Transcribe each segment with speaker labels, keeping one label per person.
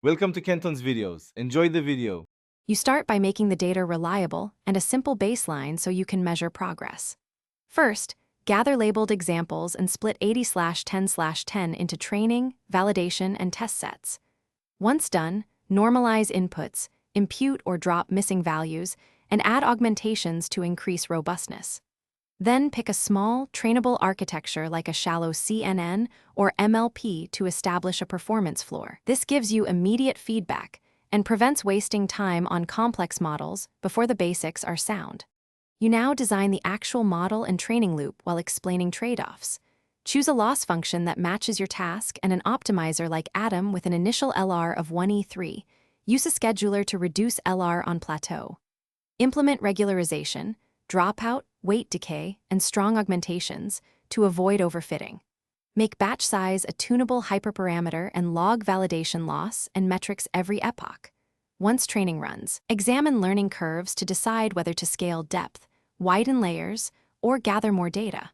Speaker 1: Welcome to Kenton's videos. Enjoy the video.
Speaker 2: You start by making the data reliable and a simple baseline so you can measure progress. First, gather labeled examples and split 80/10/10 into training, validation, and test sets. Once done, normalize inputs, impute or drop missing values, and add augmentations to increase robustness. Then pick a small, trainable architecture like a shallow CNN or MLP to establish a performance floor. This gives you immediate feedback and prevents wasting time on complex models before the basics are sound. You now design the actual model and training loop while explaining trade-offs. Choose a loss function that matches your task and an optimizer like Atom with an initial LR of 1E3. Use a scheduler to reduce LR on plateau. Implement regularization, dropout, weight decay, and strong augmentations to avoid overfitting. Make batch size a tunable hyperparameter and log validation loss and metrics every epoch. Once training runs, examine learning curves to decide whether to scale depth, widen layers, or gather more data.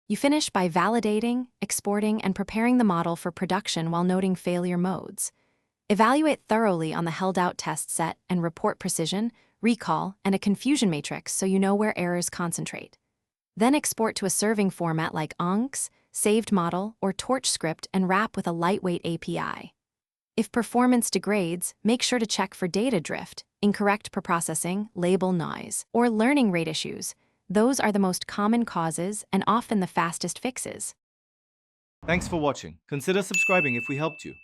Speaker 2: You finish by validating, exporting, and preparing the model for production while noting failure modes. Evaluate thoroughly on the held-out test set and report precision, recall, and a confusion matrix so you know where errors concentrate. Then export to a serving format like ONCS, saved model, or torch script and wrap with a lightweight API. If performance degrades, make sure to check for data drift, incorrect preprocessing, label noise, or learning rate issues. Those are the most common causes and often the fastest fixes.
Speaker 1: Thanks for watching. Consider subscribing if we helped you.